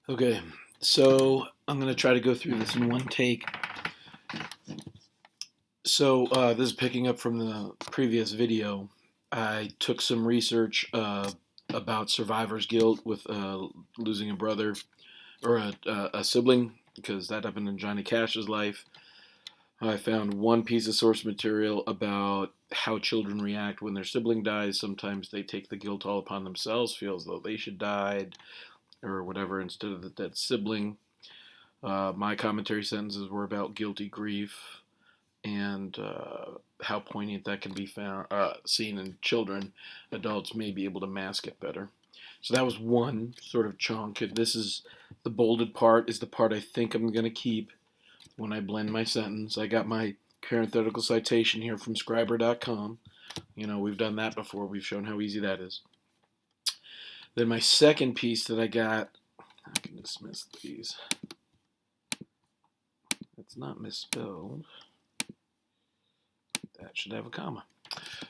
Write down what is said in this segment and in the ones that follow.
Okay, so I'm going to try to go through this in one take. So this is picking up from the previous video. I took some research about survivor's guilt with losing a brother or a sibling, because that happened in Johnny Cash's life. I found one piece of source material about how children react when their sibling dies. Sometimes they take the guilt all upon themselves, feel as though they should die or whatever instead of the dead sibling. My commentary sentences were about guilty grief and how poignant that can be seen in children. Adults may be able to mask it better. So that was one sort of chunk. This is the bolded part, is the part I think I'm going to keep when I blend my sentence. I got my parenthetical citation here from Scriber.com. You know, we've done that before. We've shown how easy that is. Then my second piece that I got, I can dismiss these. It's not misspelled. That should have a comma.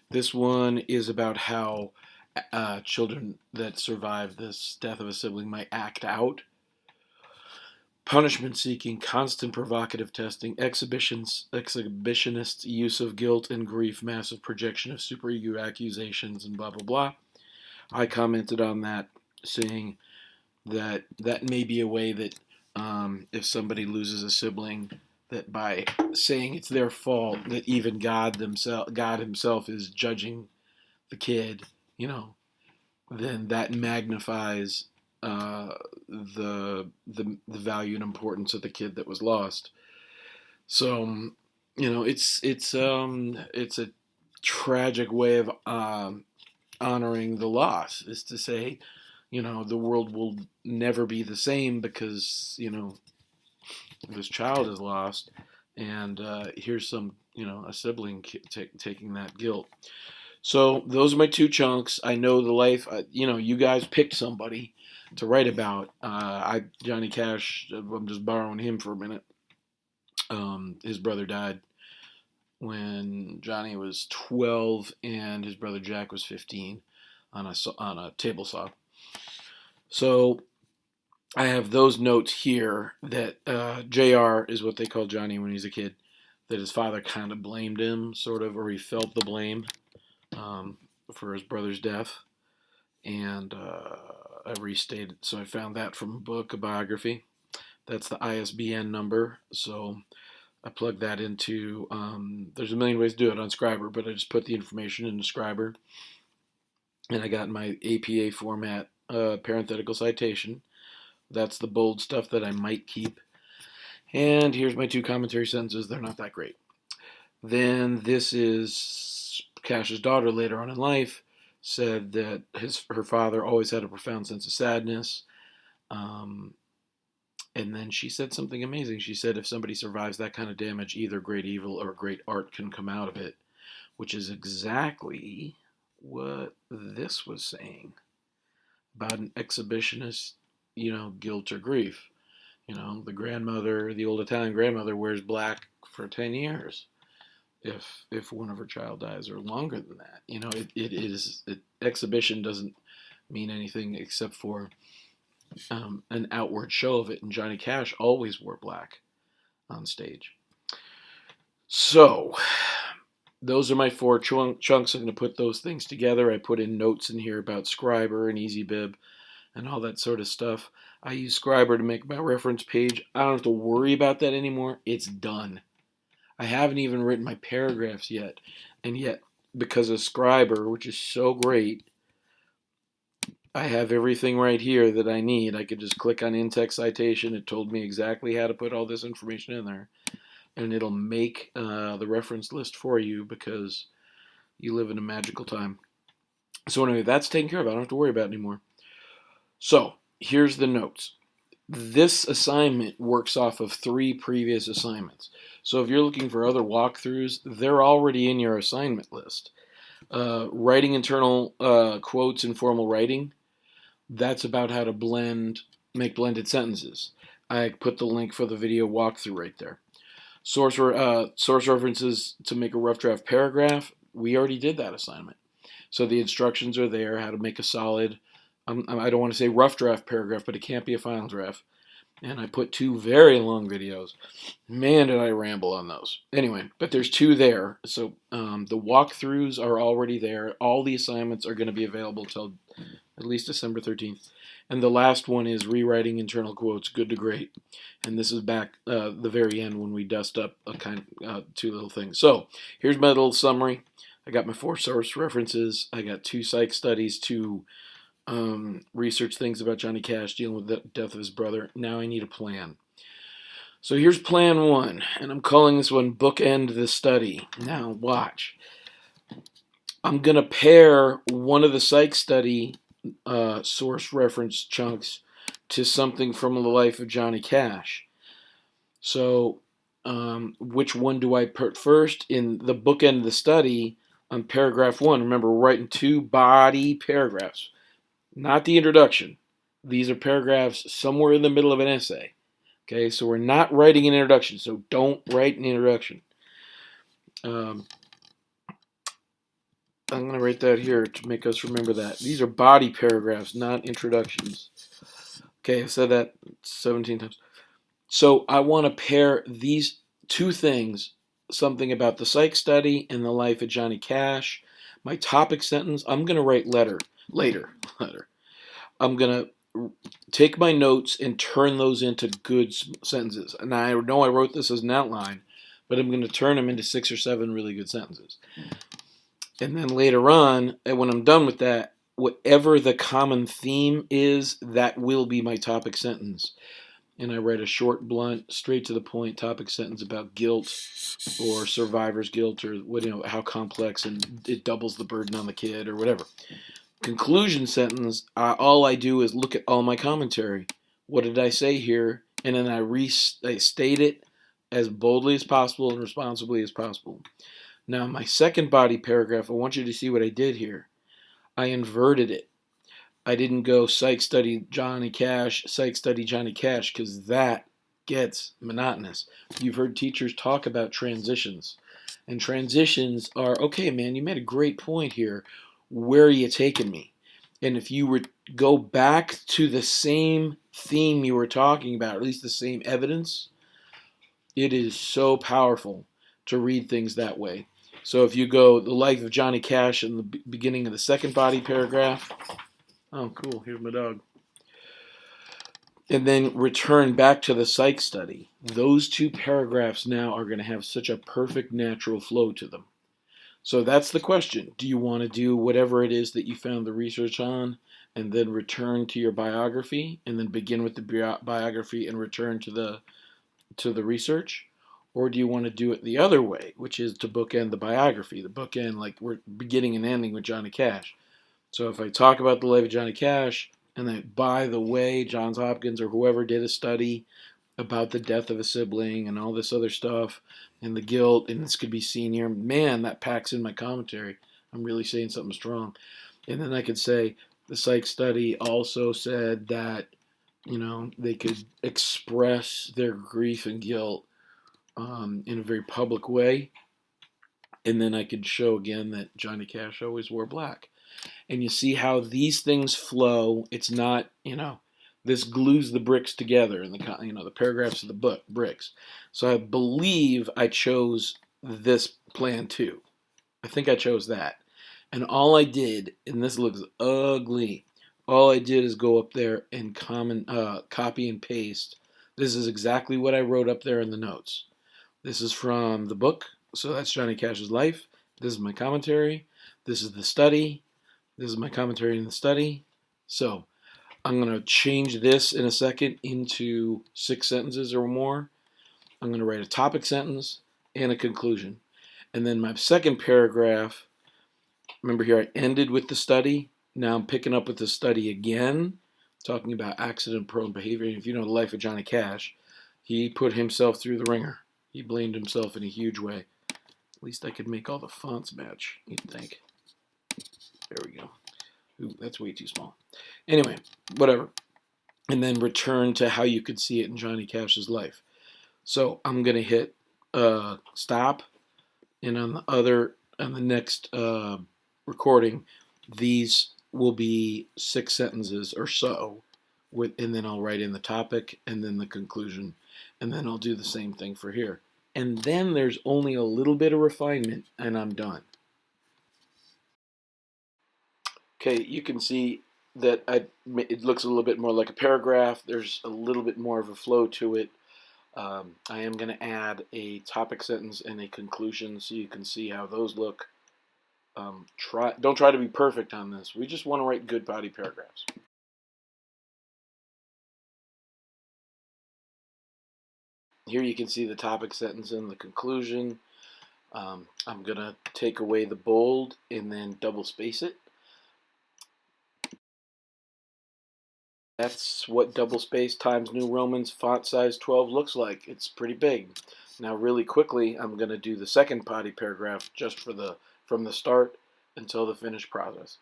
This one is about how children that survive this death of a sibling might act out. Punishment seeking, constant provocative testing, exhibitionist use of guilt and grief, massive projection of super ego accusations, and blah, blah, blah. I commented on that, saying that that may be a way that if somebody loses a sibling, that by saying it's their fault, that even God Himself is judging the kid, you know, then that magnifies the value and importance of the kid that was lost. So, you know, it's a tragic way of honoring the loss, is to say, you know, the world will never be the same because, you know, this child is lost, and here's some, you know, a sibling taking that guilt. So those are my two chunks. I know the life. You know, you guys picked somebody to write about. Johnny Cash. I'm just borrowing him for a minute. His brother died when Johnny was 12, and his brother Jack was 15 on a table saw. So I have those notes here that Jr. is what they called Johnny when he was a kid. That his father kind of blamed him, sort of, or he felt the blame for his brother's death. And I restated. So I found that from a book, a biography. That's the ISBN number. So I plugged that into. There's a million ways to do it on Scriber, but I just put the information into Scriber, and I got my APA format parenthetical citation. That's the bold stuff that I might keep. And here's my two commentary sentences. They're not that great. Then this is Cash's daughter later on in life said that her father always had a profound sense of sadness. And then she said something amazing. She said, if somebody survives that kind of damage, either great evil or great art can come out of it, which is exactly what this was saying about an exhibitionist, you know, guilt or grief. You know, the old Italian grandmother wears black for 10 years if one of her child dies, or longer than that. You know, exhibition doesn't mean anything except for an outward show of it, and Johnny Cash always wore black on stage. So, those are my four chunks. I'm going to put those things together. I put in notes in here about Scriber and EasyBib and all that sort of stuff. I use Scriber to make my reference page. I don't have to worry about that anymore. It's done. I haven't even written my paragraphs yet. And yet, because of Scriber, which is so great, I have everything right here that I need. I could just click on in-text citation. It told me exactly how to put all this information in there. And it'll make the reference list for you because you live in a magical time. So anyway, that's taken care of. I don't have to worry about it anymore. So here's the notes. This assignment works off of 3 previous assignments. So if you're looking for other walkthroughs, they're already in your assignment list. Writing internal quotes in formal writing, that's about how to make blended sentences. I put the link for the video walkthrough right there. Source references to make a rough draft paragraph, we already did that assignment. So the instructions are there, how to make a solid I don't want to say rough draft paragraph, but it can't be a final draft. And I put 2 very long videos. Man, did I ramble on those. Anyway, but there's 2 there. So the walkthroughs are already there. All the assignments are going to be available till at least December 13th. And the last one is rewriting internal quotes, good to great. And this is back the very end when we dust up a 2 little things. So here's my little summary. I got my 4 source references. I got 2 psych studies, 2 research things about Johnny Cash dealing with the death of his brother. Now I need a plan. So here's plan 1, and I'm calling this one Bookend the Study. Now watch. I'm going to pair one of the psych study source reference chunks to something from the life of Johnny Cash. So which one do I put first? In the Bookend the Study, on paragraph 1, remember we're writing 2 body paragraphs. Not the introduction. These are paragraphs somewhere in the middle of an essay. Okay, so we're not writing an introduction, so don't write an introduction. I'm going to write that here to make us remember that. These are body paragraphs, not introductions. Okay, I said that 17 times. So I want to pair these 2 things, something about the psych study and the life of Johnny Cash. My topic sentence, I'm going to write later. I'm going to take my notes and turn those into good sentences. And I know I wrote this as an outline, but I'm going to turn them into 6 or 7 really good sentences. And then later on, and when I'm done with that, whatever the common theme is, that will be my topic sentence. And I write a short, blunt, straight to the point topic sentence about guilt or survivor's guilt, or how complex and it doubles the burden on the kid or whatever. Conclusion sentence, all I do is look at all my commentary. What did I say here? And then I state it as boldly as possible and responsibly as possible. Now, my second body paragraph, I want you to see what I did here. I inverted it. I didn't go psych study Johnny Cash, because that gets monotonous. You've heard teachers talk about transitions. And transitions are, okay, man, you made a great point here. Where are you taking me? And if you go back to the same theme you were talking about, or at least the same evidence, it is so powerful to read things that way. So if you go the life of Johnny Cash in the beginning of the second body paragraph, oh cool, here's my dog, and then return back to the psych study, those 2 paragraphs now are going to have such a perfect natural flow to them. So that's the question. Do you want to do whatever it is that you found the research on and then return to your biography and then begin with the biography and return to the research? Or do you want to do it the other way, which is to bookend the biography, the bookend like we're beginning and ending with Johnny Cash. So if I talk about the life of Johnny Cash and then, by the way, Johns Hopkins or whoever did a study about the death of a sibling and all this other stuff and the guilt, and this could be seen here, man, that packs in my commentary. I'm really saying something strong. And then I could say the psych study also said that, they could express their grief and guilt in a very public way. And then I could show again that Johnny Cash always wore black. And you see how these things flow. It's not, this glues the bricks together in the paragraphs of the book, bricks. So I believe I chose this plan too. I think I chose that. And all I did, and this looks ugly, all I did is go up there and copy and paste. This is exactly what I wrote up there in the notes. This is from the book, so that's Johnny Cash's life. This is my commentary. This is the study. This is my commentary in the study. So I'm going to change this in a second into 6 sentences or more. I'm going to write a topic sentence and a conclusion. And then my second paragraph, remember here I ended with the study. Now I'm picking up with the study again, talking about accident-prone behavior. And if you know the life of Johnny Cash, he put himself through the ringer. He blamed himself in a huge way. At least I could make all the fonts match, you'd think. There we go. Ooh, that's way too small. Anyway, whatever. And then return to how you could see it in Johnny Cash's life. So I'm going to hit stop. And on the next recording, these will be 6 sentences or so, and then I'll write in the topic and then the conclusion, and then I'll do the same thing for here. And then there's only a little bit of refinement, and I'm done. Okay, you can see that it looks a little bit more like a paragraph. There's a little bit more of a flow to it. I am going to add a topic sentence and a conclusion so you can see how those look. Don't try to be perfect on this. We just want to write good body paragraphs. Here you can see the topic sentence and the conclusion. I'm going to take away the bold and then double space it. That's what double space times New Roman font size 12 looks like. It's pretty big. Now really quickly I'm going to do the second body paragraph just from the start until the finished product.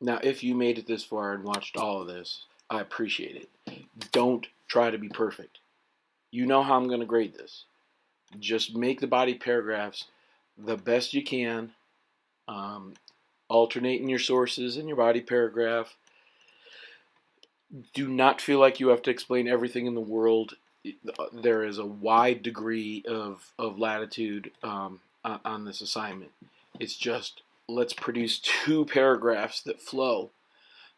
Now if you made it this far and watched all of this, I appreciate it. Don't try to be perfect. You know how I'm going to grade this. Just make the body paragraphs the best you can. Alternate in your sources in your body paragraph. Do not feel like you have to explain everything in the world. There is a wide degree of latitude on this assignment. It's just let's produce 2 paragraphs that flow,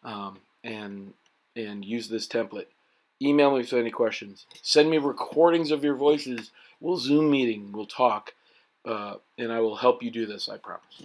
and use this template. Email me with any questions. Send me recordings of your voices. We'll Zoom meeting. We'll talk, and I will help you do this. I promise.